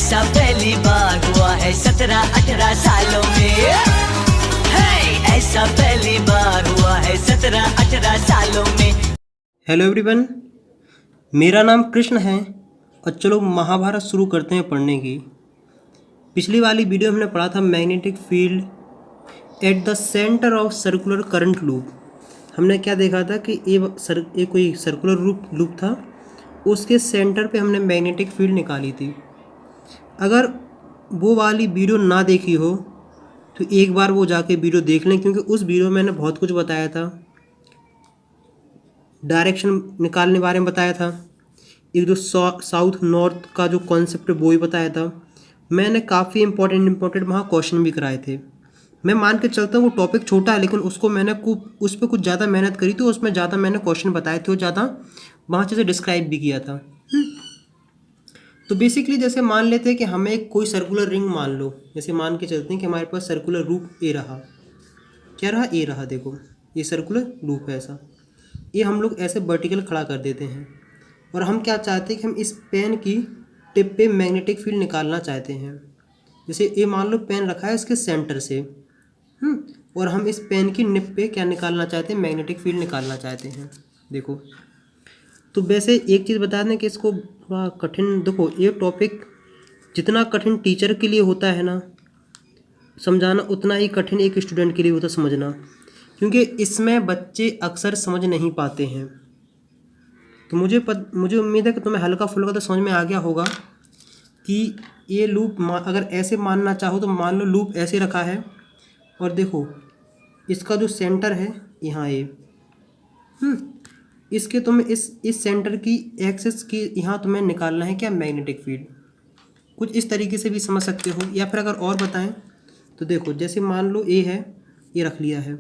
ऐसा पहली बार हुआ है 17-18 सालों में। ऐसा पहली बार हुआ है 17-18 सालों में। हेलो एवरीवन, मेरा नाम कृष्ण है और चलो महाभारत शुरू करते हैं पढ़ने की। पिछली वाली वीडियो हमने पढ़ा था magnetic field at the centre of circular current loop. हमने क्या देखा था कि ये कोई सर्कुलर लूप था, उसके सेंटर पे हमने मैग्नेटिक फील्ड निकाली थी। अगर वो वाली वीडियो ना देखी हो तो एक बार वो जाके वीडियो देख लें, क्योंकि उस वीडियो में मैंने बहुत कुछ बताया था। डायरेक्शन निकालने के बारे में बताया था, एक जो साउथ नॉर्थ का जो कॉन्सेप्ट है वो ही बताया था। मैंने काफ़ी इंपॉर्टेंट वहाँ क्वेश्चन भी कराए थे। मैं मान के चलता हूँ वो टॉपिक छोटा है, लेकिन उसको मैंने उस पर कुछ ज़्यादा मेहनत करी थी, उसमें ज़्यादा मैंने क्वेश्चन बताए थे और ज़्यादा वहाँ से डिस्क्राइब भी किया था। तो बेसिकली जैसे मान लेते हैं कि हमें कोई सर्कुलर रिंग मान लो, जैसे मान के चलते हैं कि हमारे पास सर्कुलर लूप ए रहा। क्या रहा? ए रहा। देखो ये सर्कुलर लूप है ऐसा। ये हम लोग ऐसे वर्टिकल खड़ा कर देते हैं और हम क्या चाहते हैं कि हम इस पेन की टिप पे मैग्नेटिक फील्ड निकालना चाहते हैं। जैसे ये मान लो पेन रखा है इसके सेंटर से, और हम इस पेन की निप पे क्या निकालना चाहते हैं? मैग्नेटिक फील्ड निकालना चाहते हैं। देखो तो वैसे एक चीज़ बता दें कि इसको थोड़ा कठिन, देखो ये टॉपिक जितना कठिन टीचर के लिए होता है ना समझाना, उतना ही कठिन एक स्टूडेंट के लिए होता समझना, क्योंकि इसमें बच्चे अक्सर समझ नहीं पाते हैं। तो मुझे उम्मीद है कि तुम्हें हल्का फुल्का तो समझ में आ गया होगा कि ये लूप अगर ऐसे मानना चाहो तो मान लो लूप ऐसे रखा है और देखो इसका जो सेंटर है यहाँ ये, इसके तुम्हें इस सेंटर की एक्सिस की यहाँ तुम्हें निकालना है क्या? Magnetic field. कुछ इस तरीके से भी समझ सकते हो, या फिर अगर और बताएं तो देखो जैसे मान लो ए है, ये रख लिया है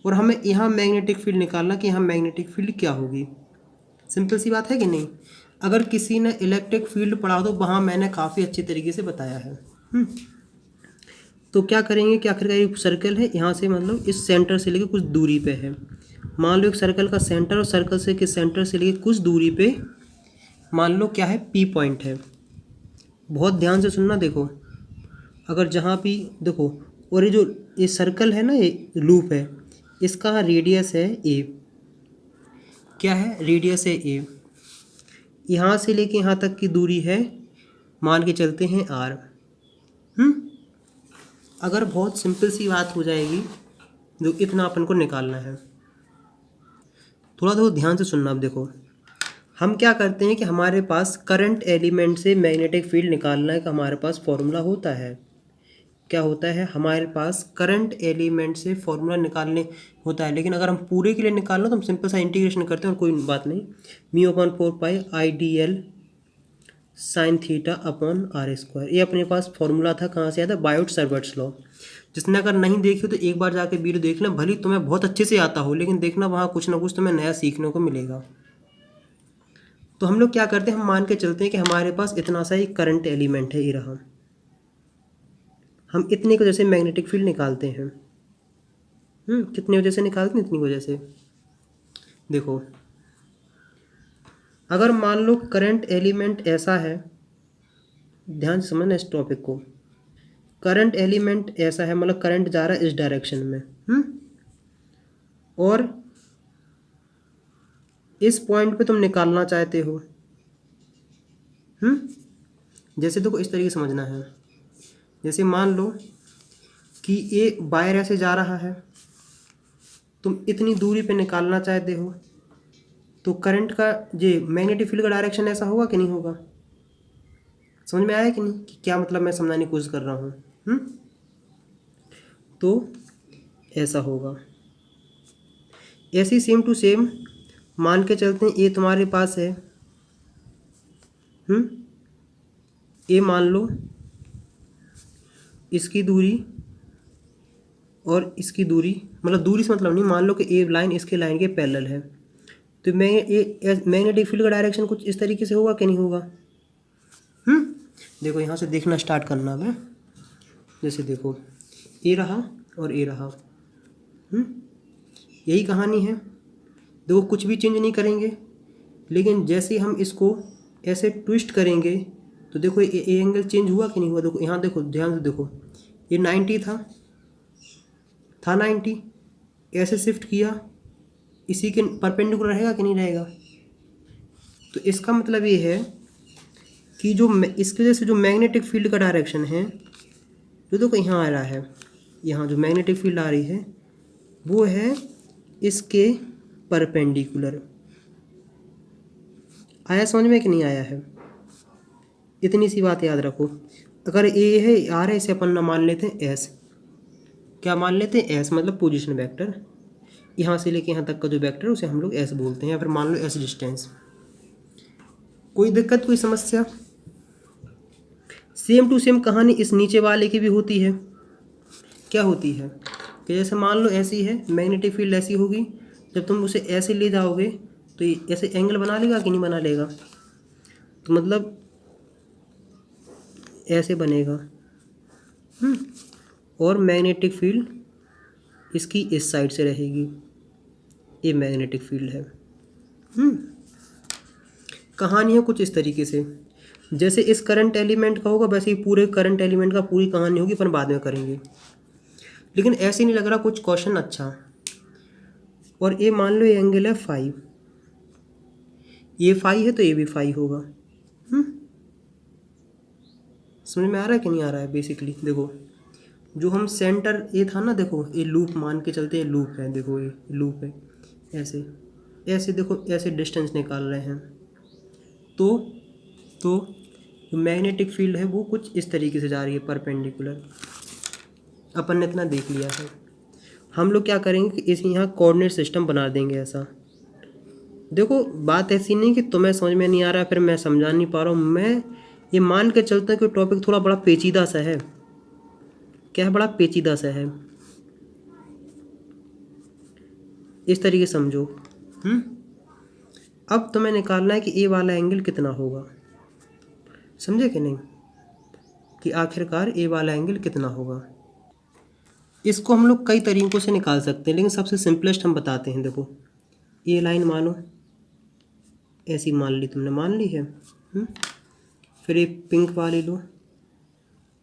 और हमें यहाँ मैग्नेटिक फील्ड निकालना कि यहाँ मैग्नेटिक फील्ड क्या होगी। सिंपल सी बात है कि नहीं? अगर किसी ने इलेक्ट्रिक फील्ड पढ़ा तो वहाँ मैंने काफ़ी अच्छे तरीके से बताया है। तो क्या करेंगे कि आखिरकार एक सर्कल है, यहाँ से मतलब इस सेंटर से लेकर कुछ दूरी पे है। मान लो एक सर्कल का सेंटर और सर्कल से के सेंटर से लेकर कुछ दूरी पे मान लो क्या है? पी पॉइंट है। बहुत ध्यान से सुनना। देखो अगर जहाँ भी देखो, और ये सर्कल है ना, ये लूप है, इसका रेडियस है ए। क्या है? रेडियस है ए। यहाँ से लेके यहाँ तक की दूरी है, मान के चलते हैं आर। अगर बहुत सिंपल सी बात हो जाएगी, जो इतना अपन को निकालना है, थोड़ा ध्यान से सुनना। अब देखो हम क्या करते हैं कि हमारे पास करंट एलिमेंट से मैग्नेटिक फील्ड निकालना का हमारे पास फॉर्मूला होता है। क्या होता है? हमारे पास करंट एलिमेंट से फॉर्मूला निकालने होता है, लेकिन अगर हम पूरे के लिए निकालना तो हम सिंपल सा इंटीग्रेशन करते हैं और कोई बात नहीं। μ/4π IDL sin theta upon R square, ये अपने पास फॉर्मूला था। कहाँ से आया था? Biot Savart's law. जिसने अगर नहीं देखी हो तो एक बार जाके वीडियो देख लें, भले तुम्हें बहुत अच्छे से आता हो, लेकिन देखना वहाँ कुछ ना कुछ तुम्हें नया सीखने को मिलेगा। तो हम लोग क्या करते हैं, हम मान के चलते हैं कि हमारे पास इतना सा एक करंट एलिमेंट है, ये रहा। हम इतनी की वजह से मैग्नेटिक फील्ड निकालते हैं। कितनी वजह से निकालते हैं? इतनी वजह से। देखो अगर मान लो करंट एलिमेंट ऐसा है, ध्यान से समझना इस टॉपिक को। करंट एलिमेंट ऐसा है, मतलब करंट जा रहा है इस डायरेक्शन में, और इस पॉइंट पे तुम निकालना चाहते हो। जैसे देखो इस तरीके से समझना है। जैसे मान लो कि ये वायर ऐसे जा रहा है, तुम इतनी दूरी पे निकालना चाहते हो, तो करंट का ये मैग्नेटिक फील्ड का डायरेक्शन ऐसा होगा कि नहीं होगा? समझ में आया कि नहीं कि क्या मतलब मैं समझाने की कोशिश कर रहा हूँ? तो ऐसा होगा। ऐसी सेम टू सेम मान के चलते हैं ये तुम्हारे पास है, ये मान लो इसकी दूरी और इसकी दूरी, मतलब दूरी से मतलब नहीं, मान लो कि ए लाइन इसके लाइन के पैरेलल है, तो मैग्नेटिक फील्ड का डायरेक्शन कुछ इस तरीके से होगा कि नहीं होगा? देखो यहाँ से देखना स्टार्ट करना है। जैसे देखो ए रहा और ए रहा, यही कहानी है। देखो कुछ भी चेंज नहीं करेंगे, लेकिन जैसे हम इसको ऐसे ट्विस्ट करेंगे तो देखो ये एंगल चेंज हुआ कि नहीं हुआ। देखो यहाँ देखो, ध्यान से देखो, ये 90 था 90, ऐसे शिफ्ट किया, इसी के परपेंडिकुलर रहेगा कि नहीं रहेगा। तो इसका मतलब ये है कि जो इसकी वजह से जो मैग्नेटिक फील्ड का डायरेक्शन है, जो देखो यहाँ आ रहा है, यहाँ जो मैग्नेटिक फील्ड आ रही है वो है इसके परपेंडिकुलर। आया समझ में कि नहीं आया है? इतनी सी बात याद रखो। अगर ए है आर है, इसे अपन ना मान लेते हैं एस। क्या मान लेते हैं? एस, मतलब पोजीशन वेक्टर। यहाँ से लेके यहाँ तक का जो वेक्टर है उसे हम लोग एस बोलते हैं, या फिर मान लो एस डिस्टेंस। कोई दिक्कत, कोई समस्या? सेम टू सेम कहानी इस नीचे वाले की भी होती है। क्या होती है कि जैसे मान लो ऐसी है, मैग्नेटिक फील्ड ऐसी होगी, जब तुम उसे ऐसे ले जाओगे तो ये ऐसे एंगल बना लेगा कि नहीं बना लेगा। तो मतलब ऐसे बनेगा। और मैग्नेटिक फील्ड इसकी इस साइड से रहेगी, ये मैग्नेटिक फील्ड है। कहानी है कुछ इस तरीके से, जैसे इस करंट एलिमेंट का होगा वैसे ही पूरे करंट एलिमेंट का पूरी कहानी होगी, अपन बाद में करेंगे। लेकिन ऐसे नहीं लग रहा कुछ क्वेश्चन अच्छा। और ये मान लो ये एंगल है 5, ये 5 है तो ये भी 5 होगा। समझ में आ रहा है कि नहीं आ रहा है? बेसिकली देखो, जो हम सेंटर ये था ना, देखो ये लूप मान के चलते हैं, लूप है, देखो ये लूप है, ऐसे ऐसे देखो, ऐसे डिस्टेंस निकाल रहे हैं। तो मैग्नेटिक फील्ड है वो कुछ इस तरीके से जा रही है, परपेंडिकुलर। अपन ने इतना देख लिया है। हम लोग क्या करेंगे कि इस यहाँ कोऑर्डिनेट सिस्टम बना देंगे ऐसा। देखो बात ऐसी नहीं कि तुम्हें समझ में नहीं आ रहा है फिर मैं समझा नहीं पा रहा हूँ। मैं ये मान के चलता हूँ कि टॉपिक थोड़ा बड़ा पेचीदा सा है। क्या है? बड़ा पेचीदा सा है। इस तरीके समझो। अब तुम्हें निकालना है कि ए वाला एंगल कितना होगा। समझे कि नहीं? कि आखिरकार ए वाला एंगल कितना होगा। इसको हम लोग कई तरीकों से निकाल सकते हैं, लेकिन सबसे सिंपलेस्ट हम बताते हैं। देखो ये लाइन मानो ऐसी मान ली, तुमने मान ली है। फिर एक पिंक वाली लो,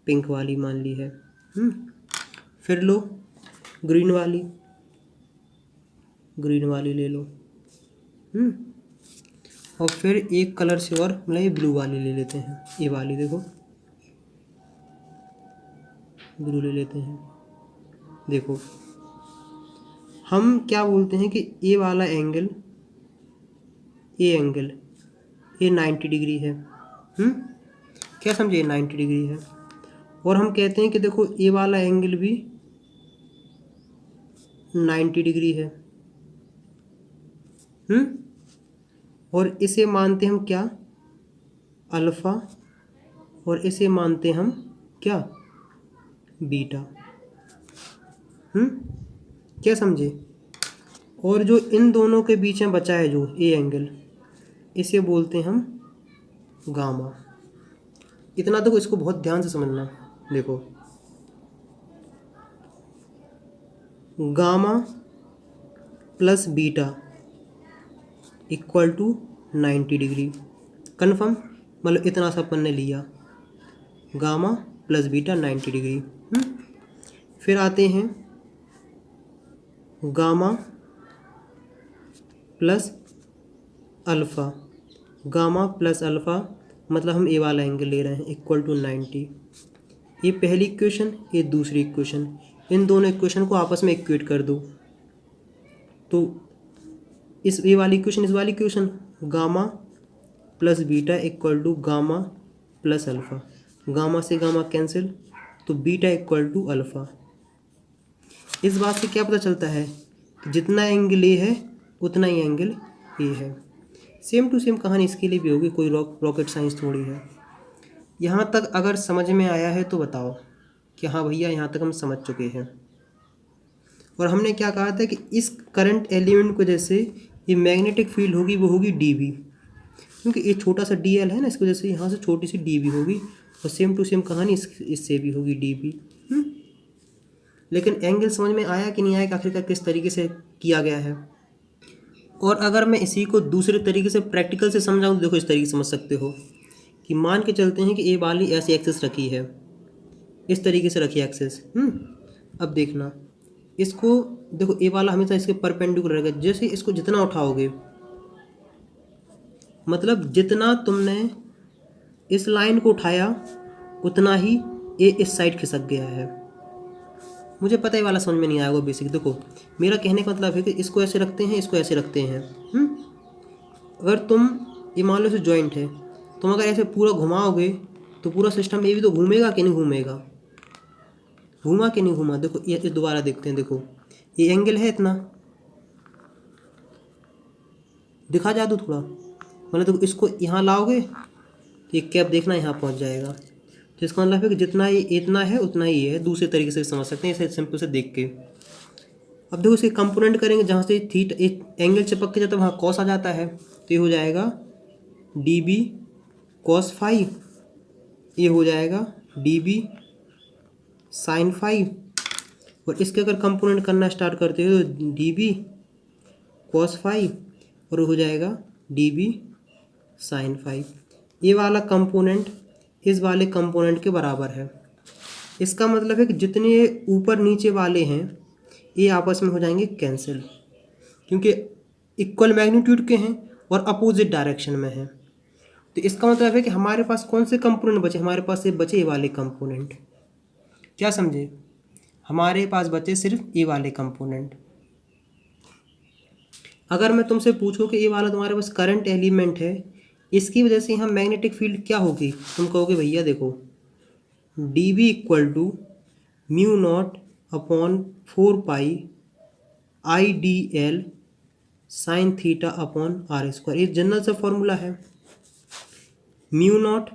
पिंक वाली मान ली है। फिर लो ग्रीन वाली, ग्रीन वाली ले लो। और फिर एक कलर से और, मतलब ये ब्लू वाली ले लेते हैं, ये वाली देखो ब्लू ले लेते हैं। देखो हम क्या बोलते हैं कि ये वाला एंगल, ये एंगल ये 90 डिग्री है। क्या समझे? 90 डिग्री है। और हम कहते हैं कि देखो ये वाला एंगल भी 90 डिग्री है। और इसे मानते हम क्या? अल्फ़ा। और इसे मानते हम क्या? बीटा। क्या समझे? और जो इन दोनों के बीच में बचा है जो ये एंगल, इसे बोलते हैं हम गामा। इतना देखो, इसको बहुत ध्यान से समझना। देखो gamma plus beta equal to 90 degree. Confirm? मतलब इतना सा अपन ने लिया, गामा प्लस बीटा 90 डिग्री। फिर आते हैं gamma plus alpha. Gamma plus alpha मतलब हम ए वाला एंगल ले रहे हैं, इक्वल टू 90। ये पहली इक्वेशन, ये दूसरी इक्वेशन। इन दोनों इक्वेशन को आपस में इक्वेट कर दो तो इस ये वाली इक्वेशन, इस वाली equation, gamma plus beta equal to gamma plus alpha. Gamma से गामा कैंसिल, तो बीटा इक्वल टू अल्फ़ा। इस बात से क्या पता चलता है कि जितना एंगल ए है उतना ही एंगल ए है। सेम टू सेम कहानी इसके लिए भी होगी, कोई रॉकेट साइंस थोड़ी है। यहाँ तक अगर समझ में आया है तो बताओ कि हाँ भैया यहाँ तक हम समझ चुके हैं। और हमने क्या कहा था कि इस करंट एलिमेंट को जैसे ये मैग्नेटिक फील्ड होगी वो होगी डीबी, क्योंकि ये छोटा सा डी एल है ना, इसकी वजह से यहाँ से छोटी सी डीबी होगी। और सेम टू सेम कहानी इससे भी होगी डीबी। लेकिन एंगल समझ में आया कि नहीं आया कि आखिरकार किस तरीके से किया गया है। और अगर मैं इसी को दूसरे तरीके से प्रैक्टिकल से समझाऊँ तो देखो इस तरीके से समझ सकते हो कि मान के चलते हैं कि ए वाली ऐसी एक्सेस रखी है, इस तरीके से रखी है एक्सेस। अब देखना, इसको देखो, ए वाला हमेशा इसके परपेंडिकुलर रहेगा। जैसे इसको जितना उठाओगे, मतलब जितना तुमने इस लाइन को उठाया उतना ही ए इस साइड खिसक गया है। मुझे पता है वाला समझ में नहीं आएगा बेसिक। देखो, मेरा कहने का मतलब है कि इसको ऐसे रखते हैं, इसको ऐसे रखते हैं। अगर तुम, ये मान लो से जॉइंट है, तुम अगर ऐसे पूरा घुमाओगे तो पूरा सिस्टम ये भी तो घूमेगा कि नहीं घूमेगा, घूमा कि नहीं घूमा। देखो ये दोबारा देखते हैं। देखो ये एंगल है इतना, दिखा जा दो थोड़ा, मतलब देखो इसको यहाँ लाओगे तो ये कैप देखना यहाँ पहुँच जाएगा। तो इसका मतलब है कि जितना ये इतना है उतना ही है। दूसरे तरीके से समझ सकते हैं इसे सिंपल से देख के। अब देखो इसके कंपोनेंट करेंगे, जहाँ से थीटा एक एंगल चिपक के जाता है वहाँ कॉस आ जाता है, तो ये हो जाएगा डी बी कॉस फाइव, ये हो जाएगा डी बी साइन फाइव। और इसके अगर कंपोनेंट करना स्टार्ट करते हो तो डी बी कॉस फाइव और हो जाएगा डी बी साइन फाइव। ये वाला कंपोनेंट इस वाले कंपोनेंट के बराबर है। इसका मतलब है कि जितने ऊपर नीचे वाले हैं ये आपस में हो जाएंगे कैंसिल, क्योंकि इक्वल मैग्नीट्यूड के हैं और अपोजिट डायरेक्शन में हैं। तो इसका मतलब है कि हमारे पास कौन से कंपोनेंट बचे, हमारे पास सिर्फ बचे ये वाले कंपोनेंट। क्या समझे, हमारे पास बचे सिर्फ ये वाले कंपोनेंट। अगर मैं तुमसे पूछूं कि ये वाला तुम्हारे पास करंट एलिमेंट है, इसकी वजह से यहाँ मैग्नेटिक फील्ड क्या होगी, तुम कहोगे भैया देखो D B equal to mu naught upon 4 pi I D L sine theta upon R square. ये जनरल सा फॉर्मूला है। म्यू नॉट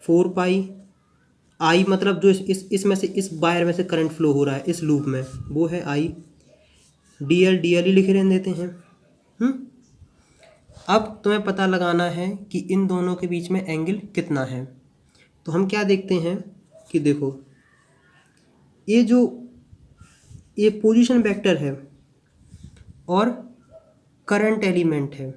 4 पाई आई मतलब जो इसमें से इस वायर में से करंट फ्लो हो रहा है इस लूप में, वो है आई। डी एल ही लिखे रहने देते हैं। अब तुम्हें पता लगाना है कि इन दोनों के बीच में एंगल कितना है। तो हम क्या देखते हैं कि देखो ये पोजीशन वेक्टर है और करंट एलिमेंट है।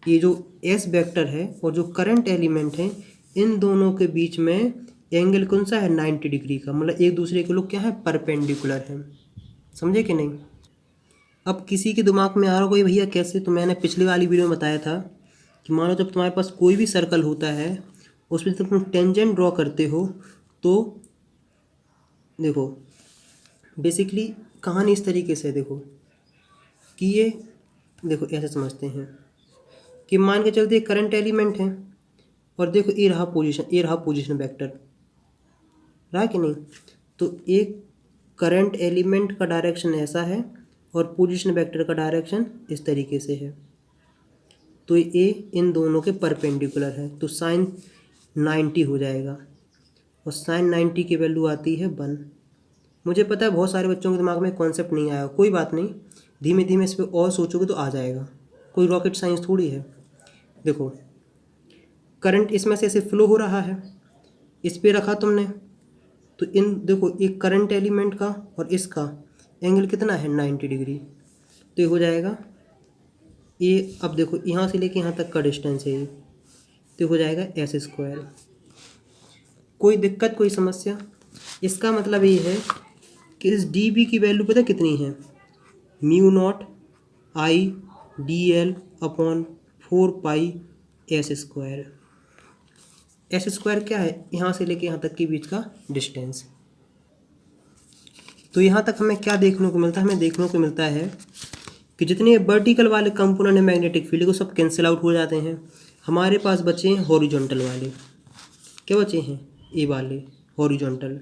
ये जो एस वेक्टर है और जो करंट एलिमेंट है, इन दोनों के बीच में एंगल कौन सा है, 90 डिग्री का। मतलब एक दूसरे के लोग क्या है, परपेंडिकुलर हैं। समझे कि नहीं। अब किसी के दिमाग में आ रहा कोई भैया कैसे, तो मैंने पिछली वाली वीडियो में बताया था कि मानो जब तुम्हारे पास कोई भी सर्कल होता है उसमें जब तुम टेंजेंट ड्रॉ करते हो तो देखो बेसिकली कहानी इस तरीके से देखो कि ये देखो ऐसे समझते हैं कि मान के चलते करंट एलिमेंट है और देखो ये रहा पोजीशन वेक्टर रहा कि नहीं। तो एक करंट एलिमेंट का डायरेक्शन ऐसा है और पोजीशन वेक्टर का डायरेक्शन इस तरीके से है। तो ये इन दोनों के परपेंडिकुलर है, तो साइन 90 हो जाएगा और साइन 90 की वैल्यू आती है 1। मुझे पता है बहुत सारे बच्चों के दिमाग में कॉन्सेप्ट नहीं आया, कोई बात नहीं, धीमे धीमे इस पर और सोचोगे तो आ जाएगा। कोई रॉकेट साइंस थोड़ी है। देखो करंट इसमें से ऐसे फ्लो हो रहा है, इस पे रखा तुमने, तो इन देखो एक करंट एलिमेंट का और इसका एंगल कितना है, 90 डिग्री। तो ये हो जाएगा ये, अब देखो यहाँ से लेके यहाँ तक का डिस्टेंस है ये, तो हो जाएगा एस स्क्वायर। कोई दिक्कत, कोई समस्या। इसका मतलब ये है कि इस डी बी की वैल्यू पता कितनी है, mu not I D L upon 4 pi S square. S square क्या है, यहाँ से लेके यहाँ तक के बीच का डिस्टेंस। तो यहाँ तक हमें क्या देखने को मिलता है, हमें देखने को मिलता है कि जितने वर्टिकल वाले कंपोनेंट है मैग्नेटिक फील्ड को सब कैंसिल आउट हो जाते हैं। हमारे पास बचे हैं हॉरिजॉन्टल वाले। क्या बचे हैं, ए वाले हॉरिजॉन्टल।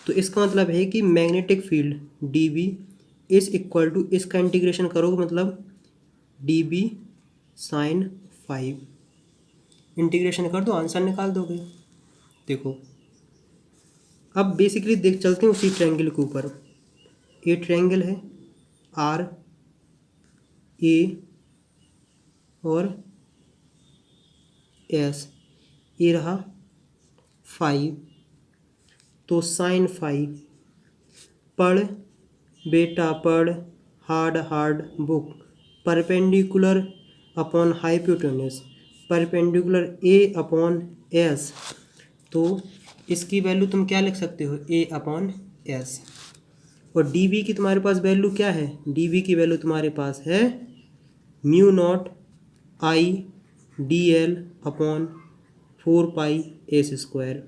तो इसका मतलब है कि magnetic field D B is equal to, इसका इंटीग्रेशन करोगे मतलब डी बी साइन 5। इंटीग्रेशन कर दो, आंसर निकाल दोगे। देखो अब बेसिकली देख चलते हैं उसी ट्रायंगल के ऊपर। ये ट्रायंगल है आर ए और एस, ये रहा 5। तो साइन 5, पढ़ बेटा पढ़, hard book, perpendicular upon hypotenuse. Perpendicular A upon S, तो इसकी वैल्यू तुम क्या लिख सकते हो, ए अपॉन एस। और डी वी की तुम्हारे पास वैल्यू क्या है, डी वी की वैल्यू तुम्हारे पास है mu not I D L upon 4 pi S square.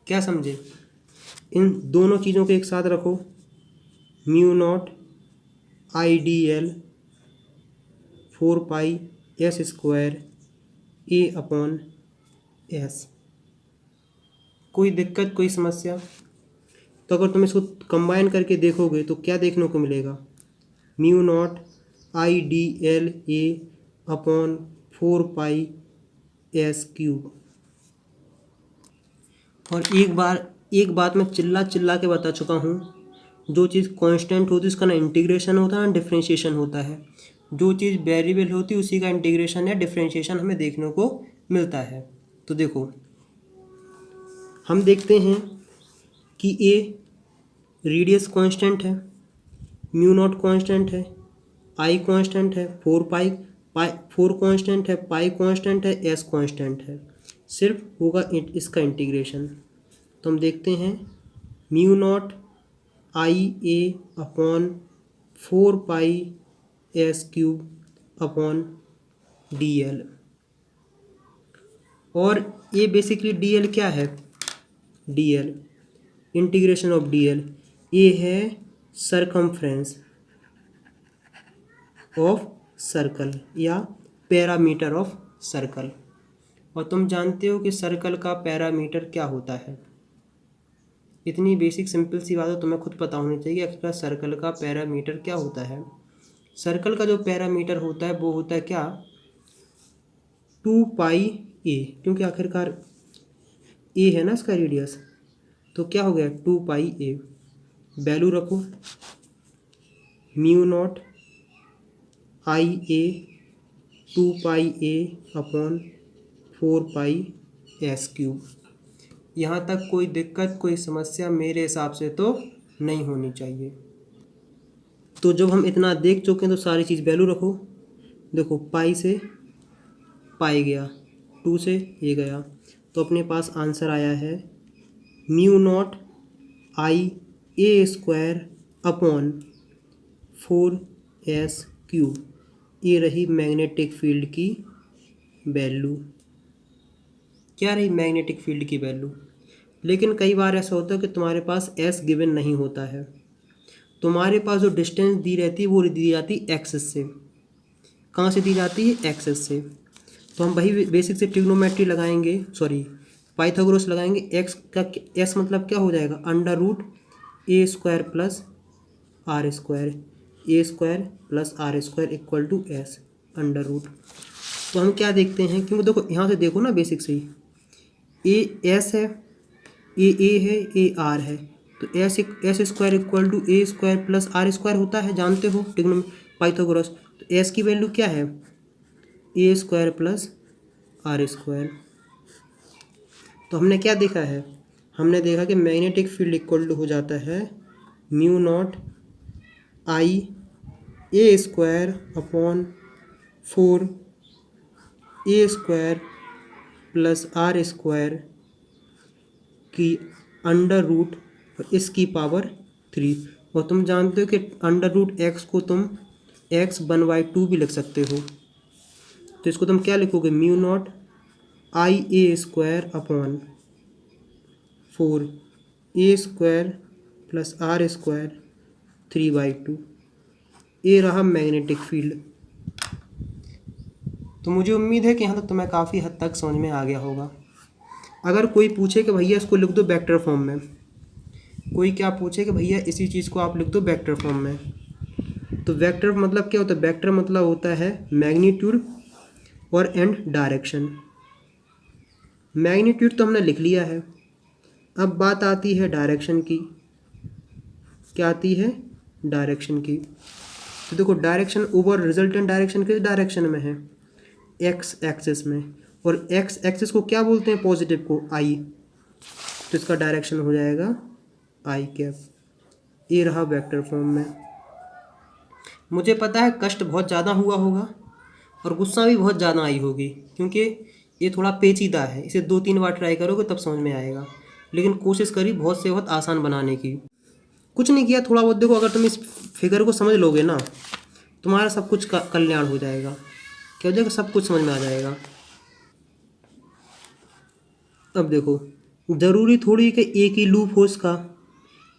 क्या समझे, इन दोनों चीज़ों को एक साथ रखो, mu not I D L 4 pi S square a upon S. कोई दिक्कत, कोई समस्या? तो अगर तुम इसको कंबाइन करके देखोगे तो क्या देखने को मिलेगा, mu not I D L A upon 4 pi S cube. और एक बात मैं चिल्ला चिल्ला के बता चुका हूँ, जो चीज़ कांस्टेंट होती है उसका ना इंटीग्रेशन होता है ना डिफरेंशिएशन होता है। जो चीज़ वेरिएबल होती है उसी का इंटीग्रेशन या डिफरेंशिएशन हमें देखने को मिलता है। तो देखो हम देखते हैं कि ए रेडियस कांस्टेंट है, म्यू नॉट कांस्टेंट है, आई कांस्टेंट है, 4 कांस्टेंट है, पाई कांस्टेंट है, एस कांस्टेंट है, सिर्फ होगा इसका इंटीग्रेशन। तो हम देखते हैं mu not I a upon 4 pi S cube upon D L. और ये बेसिकली डी एल क्या है, D L integration of D L, ये है सरकमफ्रेंस ऑफ सर्कल या पैरामीटर ऑफ सर्कल। और तुम जानते हो कि सर्कल का पैरामीटर क्या होता है। इतनी बेसिक सिंपल सी बात है, तुम्हें खुद पता होनी चाहिए आखिरकार सर्कल का पैरामीटर क्या होता है। सर्कल का जो पैरामीटर होता है वो होता है क्या, 2 पाई ए, क्योंकि आखिरकार ए है ना इसका रेडियस, तो क्या हो गया 2 पाई ए। वैल्यू रखो mu naught I A 2 pi A upon 4 pi S cube. यहाँ तक कोई दिक्कत, कोई समस्या मेरे हिसाब से तो नहीं होनी चाहिए। तो जब हम इतना देख चुके हैं तो सारी चीज़ वैल्यू रखो। देखो पाई से पाई गया, 2 से ये गया, तो अपने पास आंसर आया है mu not I a square upon 4 S cube. ये रही मैग्नेटिक फील्ड की वैल्यू। क्या रही मैग्नेटिक फील्ड की वैल्यू। लेकिन कई बार ऐसा होता है कि तुम्हारे पास एस गिवन नहीं होता है, तुम्हारे पास जो डिस्टेंस दी रहती है वो दी जाती है एक्सेस से। कहाँ से दी जाती है, एक्सेस से। तो हम वही बेसिक से ट्रिग्नोमेट्री लगाएंगे, सॉरी पाइथागोरस लगाएंगे। एक्स का एस मतलब क्या हो जाएगा, under root a square plus r square, a square plus r square equal to s under root. तो हम क्या देखते हैं, क्योंकि देखो यहाँ से देखो ना बेसिक से ही, ए एस है, ए है, ए आर है, तो s square equal to a square plus r square होता है, जानते हो ट्रिग्नो पाइथागोरस। तो एस की वैल्यू क्या है, a square plus r square. तो हमने क्या देखा है, हमने देखा कि मैग्नेटिक फील्ड इक्वल टू हो जाता है mu not I a square upon 4 a square plus r square की अंडर रूट और इसकी पावर 3। और तुम जानते हो कि अंडर रूट एक्स को तुम एक्स 1/2 भी लिख सकते हो। तो इसको तुम क्या लिखोगे, mu not I a square upon 4 a square plus r square 3/2। ये रहा मैग्नेटिक फील्ड। तो मुझे उम्मीद है कि यहाँ तक तुम्हें काफ़ी हद तक समझ में आ गया होगा। अगर कोई पूछे कि भैया इसको लिख दो वेक्टर फॉर्म में, कोई क्या पूछे कि भैया इसी चीज़ को आप लिख दो वेक्टर फॉर्म में, तो वेक्टर मतलब क्या होता है, वेक्टर मतलब होता है मैग्नीट्यूड और एंड डायरेक्शन। मैग्नीट्यूड तो हमने लिख लिया है, अब बात आती है डायरेक्शन की। क्या आती है, डायरेक्शन की। तो देखो डायरेक्शन ओवर रिजल्टेंट डायरेक्शन किस डायरेक्शन में है, एक्स एक्सिस में, और एक्स एक्सिस को क्या बोलते हैं, पॉजिटिव को आई, तो इसका डायरेक्शन हो जाएगा आई कैप। ये रहा वेक्टर फॉर्म में। मुझे पता है कष्ट बहुत ज़्यादा हुआ होगा, और गुस्सा भी बहुत ज़्यादा आई होगी, क्योंकि ये थोड़ा पेचीदा है। इसे 2-3 बार ट्राई करोगे तब समझ में आएगा, लेकिन कोशिश करी बहुत से बहुत आसान बनाने की। कुछ नहीं किया, थोड़ा बहुत देखो, अगर तुम इस फिगर को समझ लोगे ना, तुम्हारा सब कुछ कल्याण हो जाएगा। क्या हो जाएगा? सब कुछ समझ में आ जाएगा। अब देखो, ज़रूरी थोड़ी कि एक ही लूप हो इसका।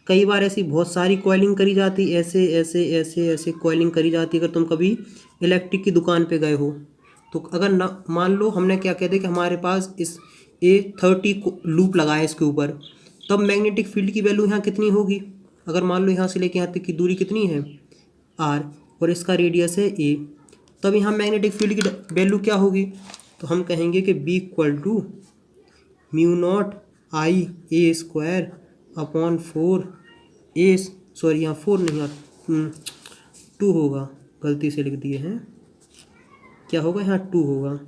कई बार ऐसी बहुत सारी कॉइलिंग करी जाती, ऐसे ऐसे ऐसे ऐसे कॉइलिंग करी जाती। अगर तुम कभी इलेक्ट्रिक की दुकान पे गए हो तो अगर ना, मान लो हमने क्या कहते हैं कि हमारे पास इस A30 लूप लगाए इसके ऊपर, तब मैग्नेटिक फील्ड की वैल्यू यहाँ कितनी होगी? अगर मान लो यहाँ से लेके यहाँ तक की दूरी कितनी है? R, और इसका रेडियस है A, तब यहाँ मैग्नेटिक फील्ड की वैल्यू क्या होगी? तो हम कहेंगे कि B equal to mu not I a square upon 4 a, sorry यहाँ 4 नहीं, यहाँ 2 होगा, गलती से लिख दिए हैं। क्या होगा? यहाँ 2 होगा।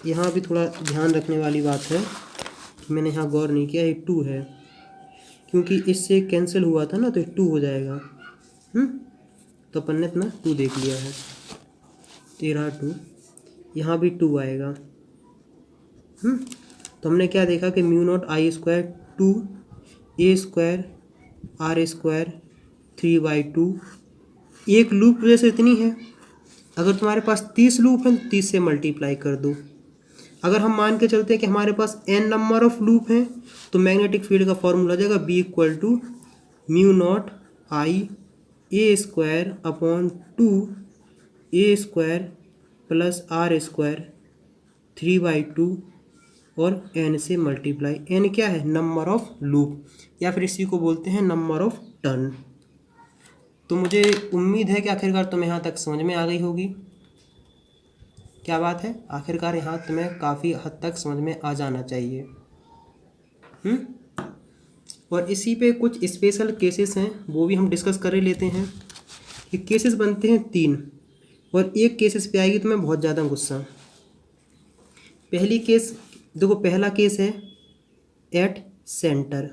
यहाँ भी थोड़ा ध्यान रखने वाली बात है, मैंने यहाँ गौर नहीं किया, ये 2 है, क्योंकि इससे कैंसिल हुआ था ना, तो 2 हो जाएगा। तो अपन ने इतना 2 देख लिया है, 13 2, यहाँ भी 2 आएगा। तो हमने क्या देखा कि mu not I square 2 a square are square 3/2, एक लूप जैसे इतनी है। अगर तुम्हारे पास 30 लूप हैं तो 30 से मल्टीप्लाई कर दो। अगर हम मान के चलते हैं कि हमारे पास n नंबर ऑफ लूप हैं, तो मैग्नेटिक फील्ड का फॉर्मूला जाएगा B equal to mu not I a square upon 2 a square plus r square 3/2 और n से मल्टीप्लाई। n क्या है? नंबर ऑफ लूप, या फिर इसी को बोलते हैं नंबर ऑफ टर्न। तो मुझे उम्मीद है कि आखिरकार तुम्हें यहाँ तक समझ में आ गई होगी। क्या बात है? आखिरकार यहाँ तुम्हें काफ़ी हद तक समझ में आ जाना चाहिए। और इसी पे कुछ स्पेशल केसेस हैं, वो भी हम डिस्कस कर लेते हैं। ये केसेस बनते हैं 3, और एक केसेस पे आएगी तुम्हें बहुत ज़्यादा गुस्सा। पहली केस देखो, पहला केस है एट सेंटर।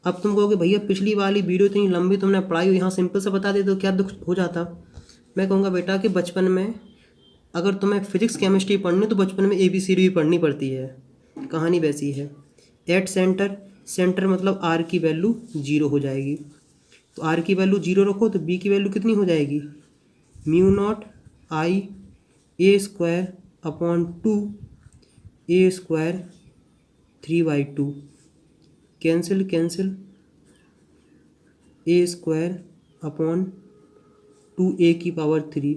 अब तुम कहोगे भैया पिछली वाली वीडियो इतनी लंबी तुमने पढ़ाई हो, यहाँ सिंपल से बता दे तो क्या दुख हो जाता। मैं कहूँगा बेटा कि बचपन में अगर तुम्हें फिजिक्स केमिस्ट्री पढ़नी तो बचपन में ABCD भी पढ़नी पड़ती है, कहानी वैसी है। एट सेंटर, सेंटर मतलब R की वैल्यू 0 हो जाएगी। तो R की वैल्यू 0 रखो तो B की वैल्यू कितनी हो जाएगी? Mu not I a square upon 2 a square 3/2, cancel cancel, a square upon 2a की power 3,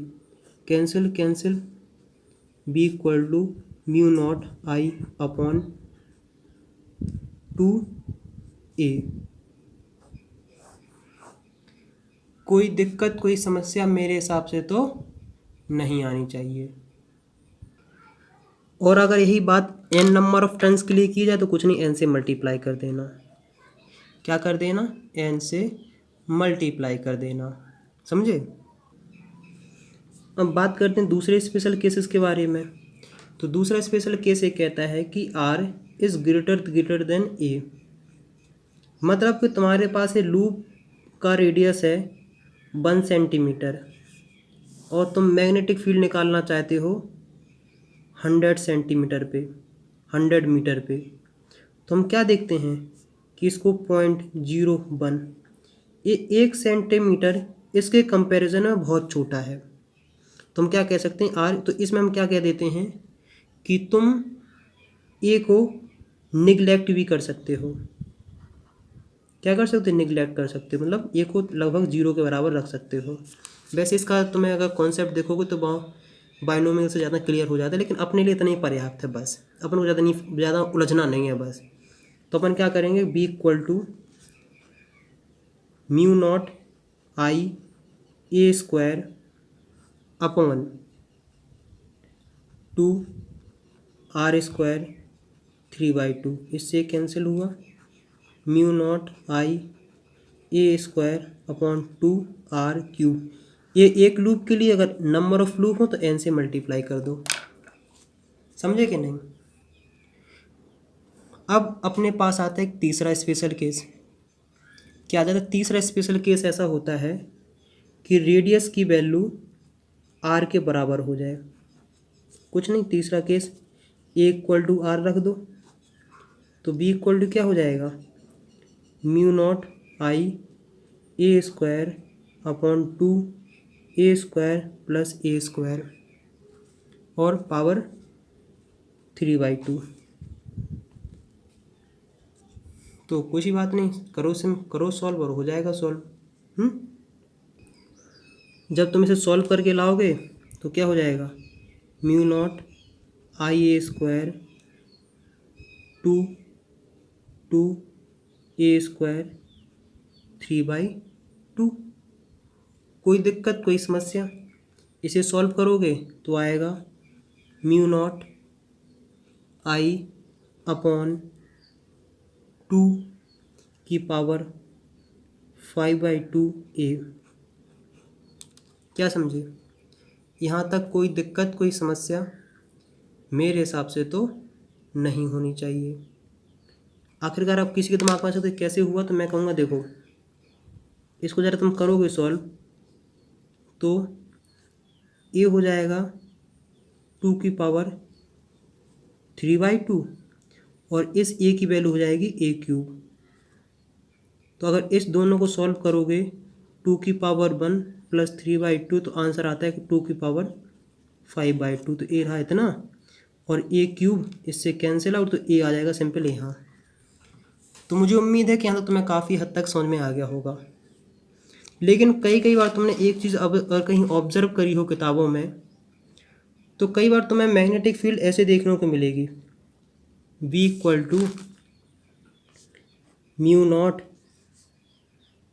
cancel cancel, B equal to mu not I upon 2a। कोई दिक्कत, कोई समस्या मेरे हिसाब से तो नहीं आनी चाहिए। और अगर यही बात n नंबर ऑफ टर्न्स के लिए की जाए तो कुछ नहीं, n से मल्टीप्लाई कर देना। क्या कर देना? n से मल्टीप्लाई कर देना, समझे? अब बात करते हैं दूसरे स्पेशल केसेस के बारे में। तो दूसरा स्पेशल केस ये कहता है कि R is greater than A, मतलब कि तुम्हारे पास ये लूप का रेडियस है 1 सेंटीमीटर और तुम मैग्नेटिक फील्ड निकालना चाहते हो 100 सेंटीमीटर पे, 100 मीटर पे। तो हम क्या देखते हैं कि इसको 0.01, ये 1 सेंटीमीटर इसके कंपैरिजन में बहुत छोटा है। तो हम क्या कह सकते हैं? R, तो इसमें हम क्या कह देते हैं कि तुम A को निगलेक्ट भी कर सकते हो। क्या कर सकते हो? निगलेक्ट कर सकते हो, मतलब A को लगभग 0 के बराबर रख सकते हो। वैसे इसका तुम्हें अगर कॉन्सेप्ट देखोगे तो बाइनोमियल से ज़्यादा क्लियर हो जाता है, लेकिन अपने लिए इतना ही पर्याप्त है बस, अपन को ज़्यादा उलझना नहीं है बस। तो अपन क्या करेंगे? B equal to mu not I a square upon 2 r square 3/2, इससे कैंसिल हुआ। Mu not I a square upon 2 r cube. ये एक लूप के लिए अगर नंबर ऑफ लूप हो तो n से मल्टीप्लाई कर दो, समझे कि नहीं? अब अपने पास आता है एक तीसरा स्पेशल केस। क्या आ जाता है? तीसरा स्पेशल केस ऐसा होता है कि रेडियस की वैल्यू आर के बराबर हो जाए। कुछ नहीं, तीसरा case a equal to r रख दो, तो बी इक्वल टू क्या हो जाएगा, mu not I a square upon 2 a square plus a square और पावर 3/2। तो कुछ ही बात नहीं, करो सॉल्व और हो जाएगा सॉल्व। जब तुम इसे सॉल्व करके लाओगे तो क्या हो जाएगा, mu not I a square 2 a square 3/2। कोई दिक्कत, कोई समस्या? इसे सॉल्व करोगे तो आएगा म्यू नॉट आई अपॉन 2 की पावर 5/2 ए। क्या समझे? यहाँ तक कोई दिक्कत, कोई समस्या मेरे हिसाब से तो नहीं होनी चाहिए। आखिरकार अब किसी के दिमाग में आ सकते कैसे हुआ, तो मैं कहूँगा देखो, इसको ज़रा तुम करोगे सॉल्व तो ए हो जाएगा 2 की पावर 3/2 और इस ए की वैल्यू हो जाएगी ए क्यूब। तो अगर इस दोनों को सॉल्व करोगे 2 की पावर 1 प्लस 3/2 तो आंसर आता है 2 की पावर 5/2। तो ए रहा इतना और ए क्यूब इससे कैंसिल आउट, तो ए आ जाएगा सिंपल यहाँ। तो मुझे उम्मीद है कि यहाँ तक तुम्हें काफ़ी हद तक समझ में आ गया होगा। लेकिन कई बार तुमने एक चीज़ अब अगर कहीं ऑब्जर्व करी हो किताबों में, तो कई बार तुम्हें मैग्नेटिक फील्ड ऐसे देखने को मिलेगी, V equal to mu not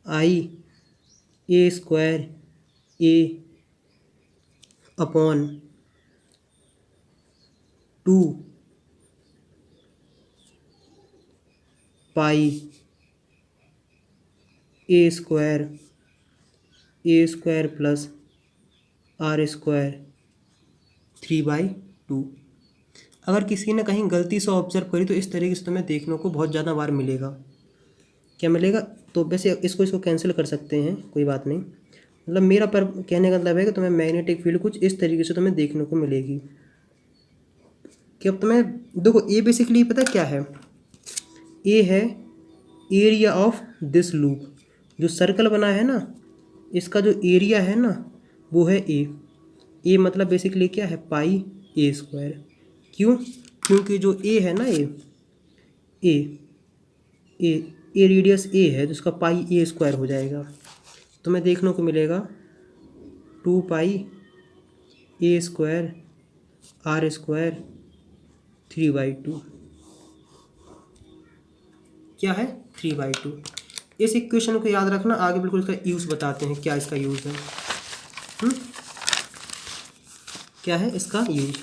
I a square a upon 2 pi a square plus r square 3/2। अगर किसी ने कहीं गलती से ऑब्जर्व करी तो इस तरीके से तुम्हें देखने को बहुत ज़्यादा बार मिलेगा। क्या मिलेगा? तो वैसे इसको कैंसिल कर सकते हैं, कोई बात नहीं। मतलब मेरा पर कहने का मतलब है कि तुम्हें मैग्नेटिक फील्ड कुछ इस तरीके से तुम्हें देखने को मिलेगी कि अब तुम्हें देखो, ए बेसिकली पता क्या है, ए है एरिया ऑफ दिस लूप। जो सर्कल बना है ना, इसका जो एरिया है ना वो है ए मतलब बेसिकली क्या है, पाई ए स्क्वायर। क्यों? क्योंकि जो ए है ना, ए रेडियस ए है, जिसका पाई ए स्क्वायर हो जाएगा। तुम्हें देखने को मिलेगा 2 pi a square are square 3/2। क्या है? 3/2। इस इक्वेशन को याद रखना, आगे बिल्कुल इसका यूज़ बताते हैं, क्या इसका यूज़ है। क्या है इसका यूज़?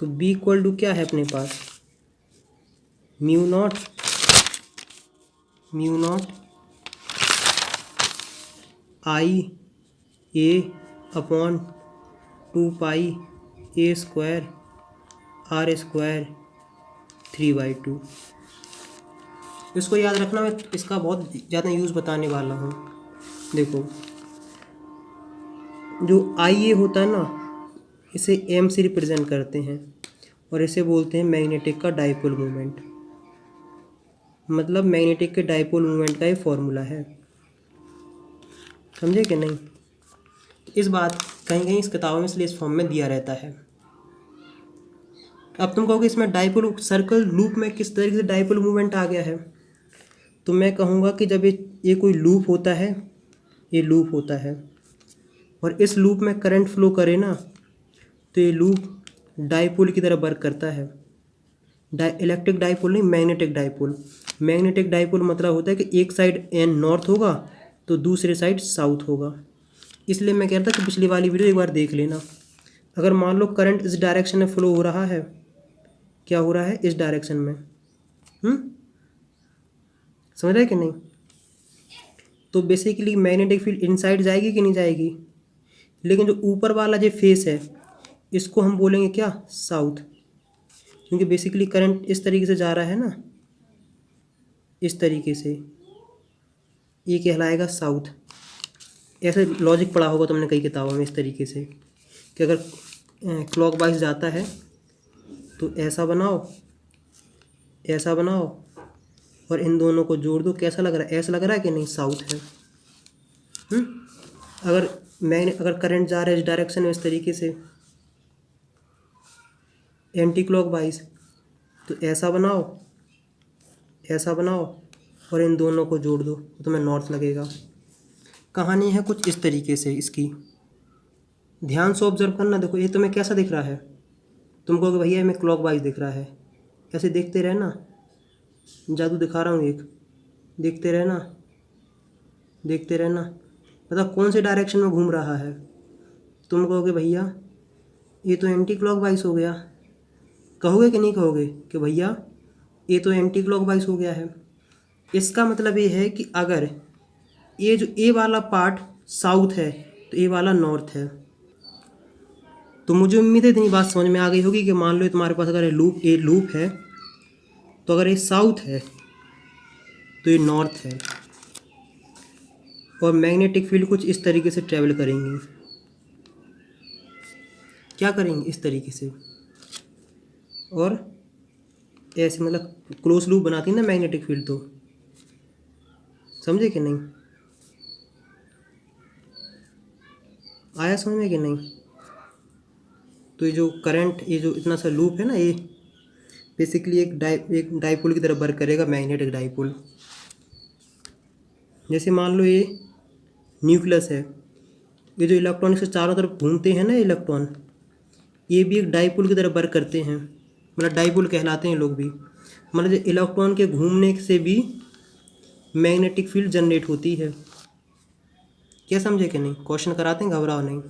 तो बी इक्वल टू क्या है अपने पास, mu not I a upon 2 pi a square are square 3/2। इसको याद रखना, मैं इसका बहुत ज़्यादा यूज़ बताने वाला हूँ। देखो, जो आई ए होता है ना, इसे एम से रिप्रेजेंट करते हैं और इसे बोलते हैं मैग्नेटिक का डाइपोल मोमेंट। मतलब मैग्नेटिक के डाइपोल मोमेंट का ये फॉर्मूला है। समझे कि नहीं? इस बात कहीं इस किताबों में इसलिए इस फॉर्म में दिया रहता है। अब तुम कहोगे इसमें डाइपोल सर्कल लूप में किस तरीके से डाइपोल मूवमेंट आ गया है, तो मैं कहूँगा कि जब ये कोई लूप होता है, ये लूप होता है और इस लूप में करंट फ्लो करे ना, तो ये लूप डाइपोल की तरह वर्क करता है। इलेक्ट्रिक डाइपोल नहीं, मैग्नेटिक डाइपोल। मैग्नेटिक डाइपोल मतलब होता है कि एक साइड एन नॉर्थ होगा तो दूसरे साइड साउथ होगा। इसलिए मैं कह रहा था कि पिछली वाली वीडियो एक बार देख लेना। अगर मान लो करंट इस डायरेक्शन में फ्लो हो रहा है, क्या हो रहा है, इस डायरेक्शन में, समझ रहे कि नहीं? तो बेसिकली मैग्नेटिक फील्ड इनसाइड जाएगी कि नहीं जाएगी, लेकिन जो ऊपर वाला जो फेस है इसको हम बोलेंगे क्या, साउथ। क्योंकि बेसिकली करंट इस तरीके से जा रहा है ना, इस तरीके से, ये कहलाएगा साउथ। ऐसे लॉजिक पढ़ा होगा तुमने कई किताबों में इस तरीके से कि अगर क्लॉकवाइज जाता है तो ऐसा बनाओ, ऐसा बनाओ और इन दोनों को जोड़ दो। कैसा लग रहा है? ऐसा लग रहा है कि नहीं? साउथ है। अगर करंट जा रहा है इस डायरेक्शन में इस तरीके से एंटी क्लॉकवाइज, तो ऐसा बनाओ, ऐसा बनाओ और इन दोनों को जोड़ दो तो तुम्हें नॉर्थ लगेगा। कहानी है कुछ इस तरीके से इसकी, ध्यान से ऑब्जर्व करना। देखो ये तुम्हें कैसा दिख रहा है? तुम कहोगे भैया हमें क्लॉकवाइज दिख रहा है। ऐसे देखते रहना, जादू दिखा रहा हूँ एक, देखते रहना, देखते रहना, मतलब कौन से डायरेक्शन में घूम रहा है। तुम कहोगे भैया ये तो एंटी क्लॉकवाइज हो गया, कहोगे कि नहीं कहोगे कि भैया ये तो एंटी क्लॉकवाइज हो गया है। इसका मतलब ये है कि अगर ये जो ए वाला पार्ट साउथ है तो ए वाला नॉर्थ है। तो मुझे उम्मीद है इतनी बात समझ में आ गई होगी कि मान लो तुम्हारे पास अगर ये लूप है तो अगर ये साउथ है तो ये नॉर्थ है और मैग्नेटिक फील्ड कुछ इस तरीके से ट्रेवल करेंगी। क्या करेंगे? इस तरीके से, और ऐसे मतलब क्लोज लूप बनाती है ना मैग्नेटिक फील्ड। तो समझे कि नहीं? आया समझ में कि नहीं? तो ये जो करंट, ये जो इतना सा लूप है ना, ये बेसिकली एक डाइपोल की तरह वर्क करेगा, मैग्नेटिक डाइपोल। जैसे मान लो ये न्यूक्लियस है, ये जो इलेक्ट्रॉन से चारों तरफ घूमते हैं ना इलेक्ट्रॉन, ये भी एक डाइपोल की तरह वर्क करते हैं, मतलब डाइपोल कहलाते हैं लोग भी। मतलब जो इलेक्ट्रॉन के घूमने से भी मैग्नेटिक फील्ड जनरेट होती है। क्या समझे कि नहीं? क्वेश्चन कराते हैं, घबराओ नहीं।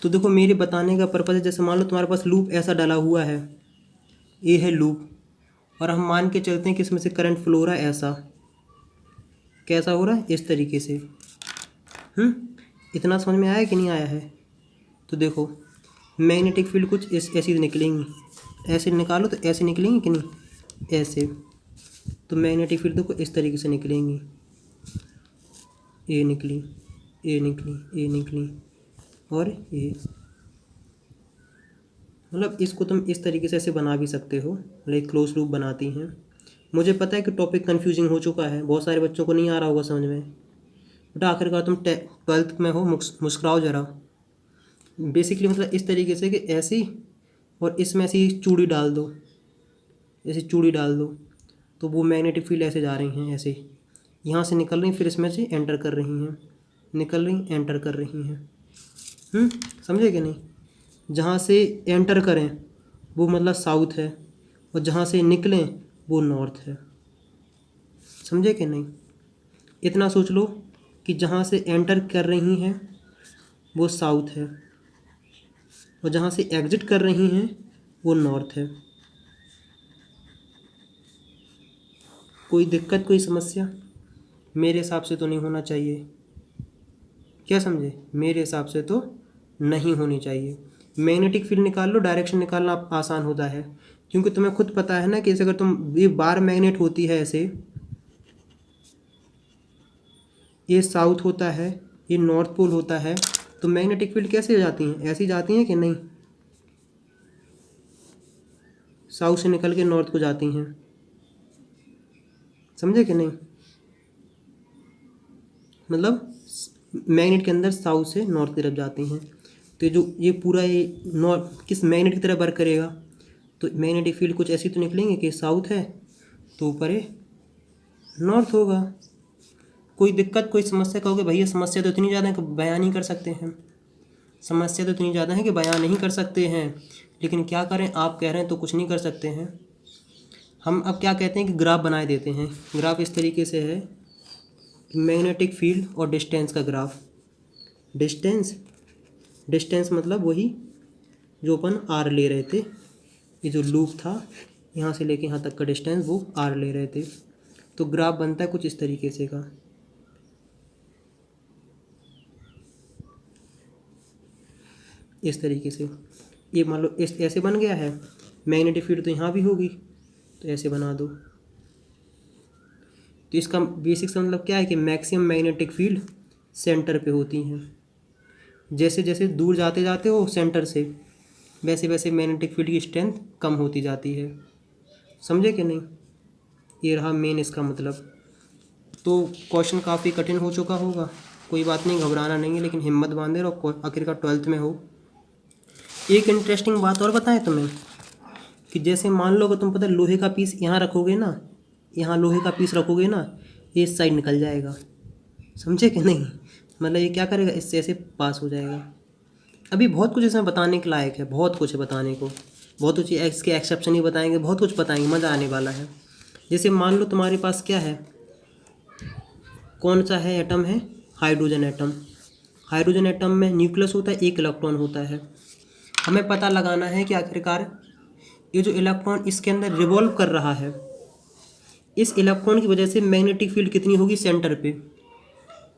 तो देखो मेरे बताने का पर्पज़ है, जैसे मान लो तुम्हारे पास लूप ऐसा डाला हुआ है, ये है लूप, और हम मान के चलते हैं कि इसमें से करंट फ्लो हो रहा है ऐसा। कैसा हो रहा है? इस तरीके से। इतना समझ में आया कि नहीं आया है? तो देखो मैग्नेटिक फील्ड कुछ ऐसी निकलेंगी, ऐसे निकालो तो ऐसे निकलेंगी कि नहीं? ऐसे। तो मैग्नेटिक फील्ड देखो इस तरीके से निकलेंगी, ये निकली, ये निकली, ये निकली और ये। मतलब इसको तुम इस तरीके से ऐसे बना भी सकते हो, लाइक क्लोज लूप बनाती हैं। मुझे पता है कि टॉपिक कंफ्यूजिंग हो चुका है, बहुत सारे बच्चों को नहीं आ रहा होगा समझ में, बट आखिरकार तुम 12th में हो, मुस्कुराओ ज़रा। बेसिकली मतलब इस तरीके से कि ऐसी और इसमें ऐसी चूड़ी डाल दो, ऐसी चूड़ी डाल दो, तो वो मैग्नेटिक फील्ड ऐसे जा रही हैं, ऐसे यहाँ से निकल रही, फिर इसमें से एंटर कर रही हैं, निकल रही, एंटर कर रही हैं। समझे कि नहीं? जहाँ से एंटर करें वो मतलब साउथ है और जहाँ से निकलें वो नॉर्थ है। समझे कि नहीं? इतना सोच लो कि जहाँ से एंटर कर रही हैं वो साउथ है और जहाँ से एग्जिट कर रही हैं वो नॉर्थ है। कोई दिक्कत, कोई समस्या? मेरे हिसाब से तो नहीं होना चाहिए। क्या समझे? मेरे हिसाब से तो नहीं होनी चाहिए। मैग्नेटिक फील्ड निकाल लो, डायरेक्शन निकालना आसान होता है, क्योंकि तुम्हें खुद पता है ना कि अगर तुम ये बार मैग्नेट होती है ऐसे, ये साउथ होता है, ये नॉर्थ पोल होता है, तो मैग्नेटिक फील्ड कैसे जाती हैं? ऐसी जाती हैं कि नहीं? साउथ से निकल के नॉर्थ को जाती हैं। समझे कि नहीं? मतलब मैग्नेट के अंदर साउथ से नॉर्थ की तरफ जाती हैं। तो जो ये पूरा ये नॉर्थ किस मैग्नेट की तरह वर्क करेगा? तो मैग्नेटिक फील्ड कुछ ऐसी तो निकलेंगे कि साउथ है तो ऊपर है नॉर्थ होगा। कोई दिक्कत, कोई समस्या? कहोगे भैया समस्या तो इतनी ज़्यादा है कि बयान नहीं कर सकते हैं। समस्या तो इतनी ज़्यादा है कि बयान नहीं कर सकते हैं, लेकिन क्या करें, आप कह रहे हैं तो कुछ नहीं कर सकते हैं। हम अब क्या कहते हैं कि ग्राफ बनाए देते हैं। ग्राफ इस तरीके से है, मैग्नेटिक फील्ड और डिस्टेंस का ग्राफ। डिस्टेंस मतलब वही जो अपन आर ले रहे थे, ये जो लूप था यहाँ से लेके यहाँ तक का डिस्टेंस वो आर ले रहे थे। तो ग्राफ बनता है कुछ इस तरीके से का, इस तरीके से। ये मान लो ऐसे बन गया है, मैग्नेटिक फील्ड तो यहाँ भी होगी, तो ऐसे बना दो। तो इसका बेसिक सा मतलब क्या है कि मैक्सिमम मैग्नेटिक फील्ड सेंटर पे होती हैं। जैसे जैसे दूर जाते जाते हो सेंटर से, वैसे वैसे मैग्नेटिक फील्ड की स्ट्रेंथ कम होती जाती है। समझे कि नहीं? ये रहा मेन इसका मतलब। तो क्वेश्चन काफ़ी कठिन हो चुका होगा, कोई बात नहीं, घबराना नहीं है, लेकिन हिम्मत बांधे रहो, आखिरकार 12th में हो। एक इंटरेस्टिंग बात और बताएं तुम्हें कि जैसे मान लो कि तुम पता लोहे का पीस यहाँ रखोगे ना, यहाँ लोहे का पीस रखोगे ना, ये इस साइड निकल जाएगा। समझे कि नहीं? मतलब ये क्या करेगा, इससे ऐसे पास हो जाएगा। अभी बहुत कुछ इसमें बताने के लायक है, बहुत कुछ है बताने को, बहुत कुछ इसके एक्सेप्शन ही बताएंगे, बहुत कुछ बताएंगे, मज़ा आने वाला है। जैसे मान लो तुम्हारे पास क्या है, कौन सा है एटम है, हाइड्रोजन एटम। हाइड्रोजन एटम में न्यूक्लियस होता है, एक इलेक्ट्रॉन होता है। हमें पता लगाना है कि आखिरकार ये जो इलेक्ट्रॉन इसके अंदर रिवॉल्व कर रहा है, इस इलेक्ट्रॉन की वजह से मैग्नेटिक फील्ड कितनी होगी सेंटर पे,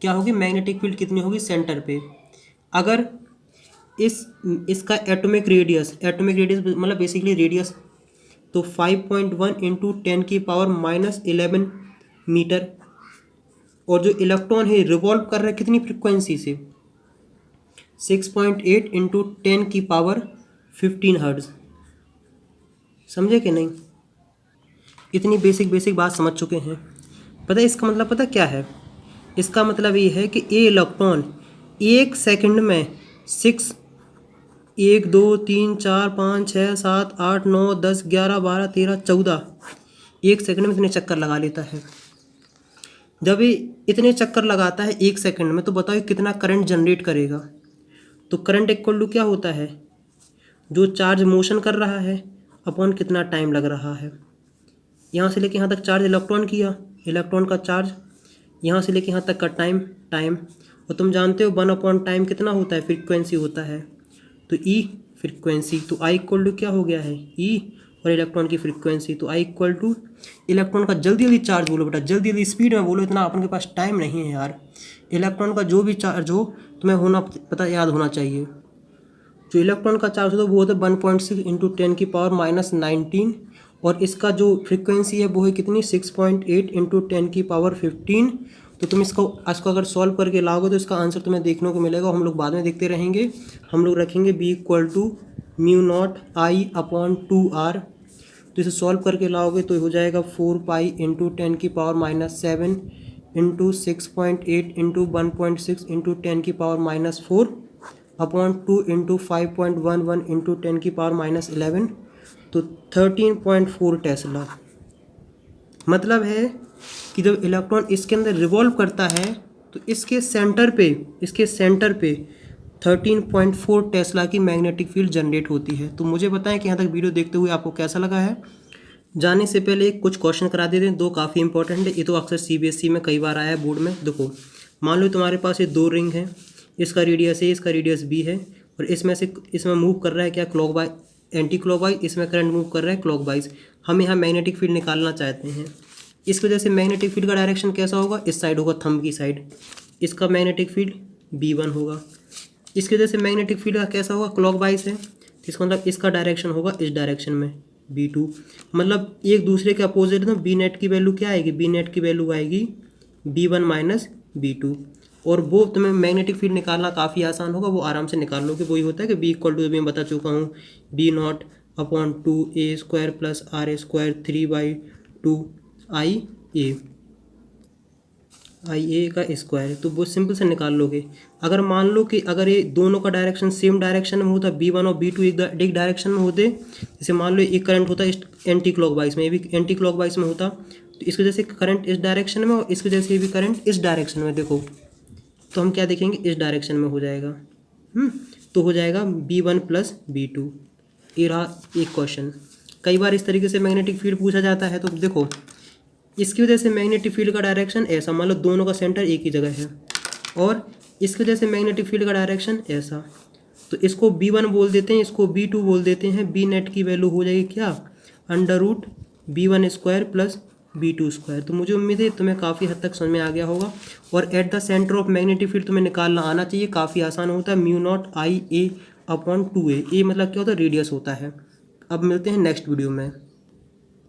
क्या होगी, मैग्नेटिक फील्ड कितनी होगी सेंटर पे। अगर इसका एटॉमिक रेडियस मतलब बेसिकली रेडियस, तो 5.1 इंटू 10⁻⁻11 मीटर, और जो इलेक्ट्रॉन है रिवॉल्व कर रहा है कितनी फ्रिक्वेंसी से, 6.8 इंटू 10⁻15 हर्ट्ज। समझे कि नहीं? इतनी बेसिक बात समझ चुके हैं। पता है इसका मतलब पता क्या है? इसका मतलब ये है कि ये इलेक्ट्रॉन एक सेकंड में 1 2 3 4 5 6 7 8 9 10 11 12 13 14 एक सेकंड में इतने चक्कर लगा लेता है। जब ये इतने चक्कर लगाता है एक सेकंड में, तो बताओ कितना करंट जनरेट करेगा। तो करंट इक्वल टू क्या होता है, जो चार्ज मोशन कर रहा है अपॉन कितना टाइम लग रहा है। यहाँ से लेके यहाँ तक चार्ज इलेक्ट्रॉन किया, इलेक्ट्रॉन का चार्ज, यहाँ से लेके यहाँ तक का टाइम, और तुम जानते हो 1/टाइम कितना होता है, फ्रीक्वेंसी होता है। तो ई फ्रीक्वेंसी, तो आई इक्वल टू क्या हो गया है, ई और इलेक्ट्रॉन की फ्रीक्वेंसी, तो आई इक्वल टू इलेक्ट्रॉन का जल्दी चार्ज बोलो बेटा, जल्दी स्पीड में बोलो, इतना अपन के पास टाइम नहीं है यार। इलेक्ट्रॉन का जो भी चार्ज हो तुम्हें होना पता, याद होना चाहिए। जो इलेक्ट्रॉन का चार्ज होता है वो होता है 1.6 इंटू 10⁻⁻19, और इसका जो फ्रीक्वेंसी है वो है कितनी, 6.8 इंटू 10⁻15। तो तुम इसको अगर सॉल्व करके लाओगे तो इसका आंसर तुम्हें देखने को मिलेगा, हम लोग बाद में देखते रहेंगे। हम लोग रखेंगे b इक्वल टू μ0I/2r। तो इसे सॉल्व करके लाओगे तो हो जाएगा 4π into 10⁻⁻7 into 6.8 into 1.6 into 10⁻⁻4 upon 2 into 5.11 into 10⁻⁻11, तो 13.4 टेस्ला। मतलब है कि जब इलेक्ट्रॉन इसके अंदर रिवॉल्व करता है तो इसके सेंटर पे 13.4 टेस्ला की मैग्नेटिक फील्ड जनरेट होती है। तो मुझे बताएं कि यहाँ तक वीडियो देखते हुए आपको कैसा लगा है। जाने से पहले कुछ क्वेश्चन करा देते हैं, दो काफ़ी इंपॉर्टेंट है, ये तो अक्सर CBSE में कई बार आया है बोर्ड में। देखो मान लो तुम्हारे पास ये दो रिंग है, इसका रेडियस A, इसका रेडियस B है, और इसमें मूव कर रहा है क्या, क्लॉकवाइज एंटी क्लॉकवाइज, इसमें करंट मूव कर रहा है क्लॉकवाइज। हम यहाँ मैग्नेटिक फील्ड निकालना चाहते हैं। इस वजह से मैग्नेटिक फील्ड का डायरेक्शन कैसा होगा, इस साइड होगा, थंब की साइड। इसका मैग्नेटिक फील्ड B1 होगा। इसकी वजह से मैग्नेटिक फील्ड का कैसा होगा, क्लॉकवाइज है, इसका मतलब इसका डायरेक्शन होगा इस डायरेक्शन में B2। मतलब एक दूसरे के अपोजिट में B नेट की वैल्यू क्या आएगी, B नेट की वैल्यू आएगी B1 माइनस B2। और वो तुम्हें मैग्नेटिक फील्ड निकालना काफ़ी आसान होगा, वो आराम से निकाल लोगे। वही होता है कि B इक्वल टू मैं बता चुका हूँ, B0/2a² प्लस r² 3/2 IA का स्क्वायर। तो वो सिंपल से निकाल लोगे। अगर मान लो कि अगर ये दोनों का डायरेक्शन सेम डायरेक्शन में होता, B1 और B2 एक डायरेक्शन में होते, जैसे मान लो एक करंट होता एंटी क्लॉकवाइज में, ये भी एंटी क्लॉकवाइज में होता, तो इसकी वजह से करंट इस डायरेक्शन में और इसकी वजह से भी करंट इस डायरेक्शन में। देखो तो हम क्या देखेंगे, इस डायरेक्शन में हो जाएगा। तो हो जाएगा B1 प्लस B2। ये रहा एक क्वेश्चन। कई बार इस तरीके से मैग्नेटिक फील्ड पूछा जाता है। तो देखो इसकी वजह से मैग्नेटिक फील्ड का डायरेक्शन ऐसा, मान लो दोनों का सेंटर एक ही जगह है, और इसकी वजह से मैग्नेटिक फील्ड का डायरेक्शन ऐसा, तो इसको B1 बोल देते हैं, इसको B2 बोल देते हैं। B नेट की वैल्यू हो जाएगी क्या, √B1² प्लस B2²। तो मुझे उम्मीद है तुम्हें काफ़ी हद तक समझ में आ गया होगा। और at the centre of magnetic field तुम्हें निकालना आना चाहिए, काफ़ी आसान होता है, μ0IA/2a। ये मतलब क्या होता है, रेडियस होता है। अब मिलते हैं नेक्स्ट वीडियो में।